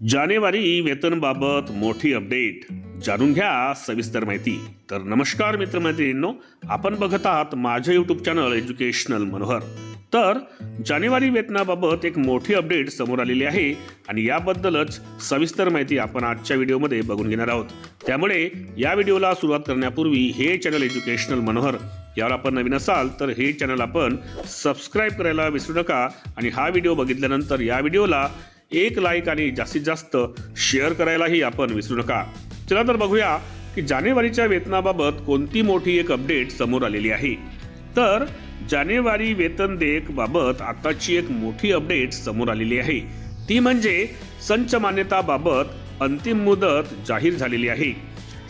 जानेवारी वेतनबाबत मोठी अपडेट जाणून घ्या सविस्तर माहिती। तर नमस्कार मित्रमैत्रिणींनो, आपण बघत आहात माझे यूट्यूब चॅनल एज्युकेशनल मनोहर। तर जानेवारी वेतनाबाबत एक मोठी अपडेट समोर आलेली आहे आणि याबद्दलच सविस्तर माहिती आपण आजच्या व्हिडिओमध्ये बघून घेणार आहोत। त्यामुळे या व्हिडिओला सुरुवात करण्यापूर्वी हे चॅनल एज्युकेशनल मनोहर यावर आपण नवीन असाल तर हे चॅनल आपण सबस्क्राइब करायला विसरू नका आणि हा व्हिडिओ बघितल्यानंतर या व्हिडिओला एक लाईक आणि जास्तीत जास्त शेअर करायलाही आपण विसरू नका। चला तर बघूया की जानेवारीच्या वेतनाबाबत कोणती मोठी एक अपडेट समोर आलेली आहे। तर जानेवारी वेतन देयक बाबत आताची एक मोठी अपडेट समोर आलेली आहे, ती म्हणजे संच मान्यताबाबत अंतिम मुदत जाहीर झालेली आहे।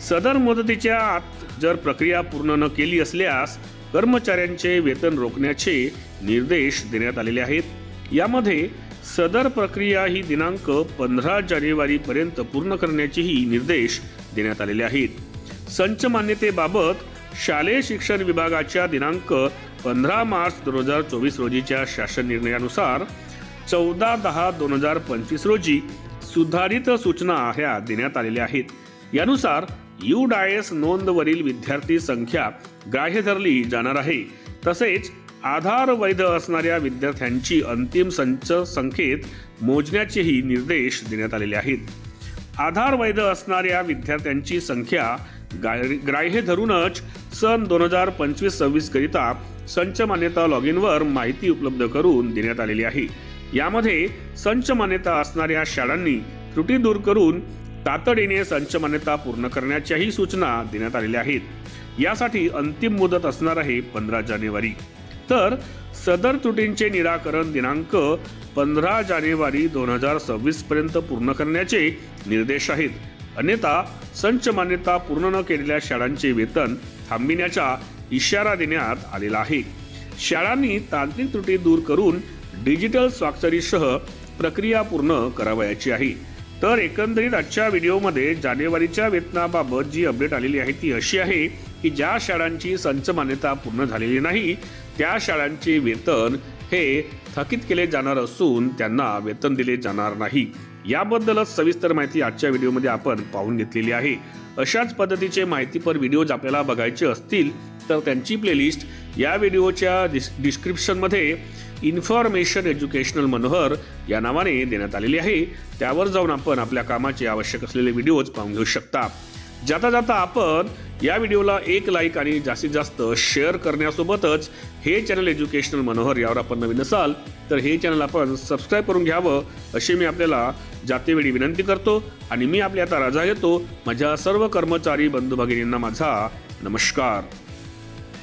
सदर मुदतीच्या आत जर प्रक्रिया पूर्ण न केली असल्यास कर्मचाऱ्यांचे वेतन रोखण्याचे निर्देश देण्यात आलेले आहेत। यामध्ये सदर प्रक्रिया ही दिनांक 15 जानेवारी पर्यंत पूर्ण करण्याचेही निर्देश देण्यात आलेले आहेत। संच मान्यतेबाबत शालेय शिक्षण विभागाच्या दिनांक 15 मार्च 2024 रोजीच्या शासन निर्णयानुसार 14/10/2025 रोजी सुधारित सूचना ह्या देण्यात आलेल्या आहेत। यानुसार UDIS नोंदवरील विद्यार्थी संख्या ग्राह्य धरली जाणार आहे। तसेच आधार वैध असणाऱ्या विद्यार्थ्यांची अंतिम संच संख्येत मोजण्याचेही निर्देश देण्यात आलेले आहेत। आधार वैध असणाऱ्या विद्यार्थ्यांची संख्या ग्राह्य धरूनच सन 2025-26 करिता संच मान्यता लॉग इनवर माहिती उपलब्ध करून देण्यात आलेली आहे। यामध्ये संच मान्यता असणाऱ्या शाळांनी त्रुटी दूर करून तातडीने संच मान्यता पूर्ण करण्याच्याही सूचना देण्यात आलेल्या आहेत। यासाठी अंतिम मुदत असणार आहे 15 जानेवारी। तर सदर त्रुटींचे निराकरण दिनांक 15 जानेवारी 2026 पर्यंत पूर्ण करण्याचे निर्देश आहेत। अन्यथा संच मान्यता पूर्ण न केलेल्या शाळांचे वेतन थांबविण्याचा इशारा देण्यात आलेला आहे। शाळांनी तांत्रिक त्रुटी दूर करून डिजिटल स्वाक्षरीसह प्रक्रिया पूर्ण करावयाची आहे। तर एकंदरीत आजच्या व्हिडिओमध्ये जानेवारीच्या वेतनाबाबत जी अपडेट आलेली आहे ती अशी आहे की ज्या शाळांची संच मान्यता पूर्ण झालेली नाही त्या शाळांचे वेतन हे थकीत केले जाणार असून त्यांना वेतन दिले जाणार नाही। याबद्दलच सविस्तर माहिती आजच्या व्हिडिओमध्ये आपण पाहून घेतलेली आहे। अशाच पद्धतीचे माहितीपर व्हिडिओज आपल्याला बघायचे असतील तर त्यांची प्लेलिस्ट या व्हिडिओच्या डिस्क्रिप्शनमध्ये इन्फॉर्मेशन एज्युकेशनल मनोहर या नावाने देण्यात आलेली आहे। त्यावर जाऊन आपण आपल्या कामाचे आवश्यक असलेले व्हिडिओज पाहून घेऊ शकता। जाता जाता आपण या व्हिडिओला एक लाईक आणि जास्तीत जास्त शेअर करण्यासोबतच हे चॅनल एज्युकेशनल मनोहर यावर आपण नवीन असाल तर हे चॅनल आपण सबस्क्राइब करून घ्यावं अशी मी आपल्याला जातेवेळी विनंती करतो आणि मी आपल्या आता रजा घेतो। माझ्या सर्व कर्मचारी बंधू भगिनींना माझा नमस्कार।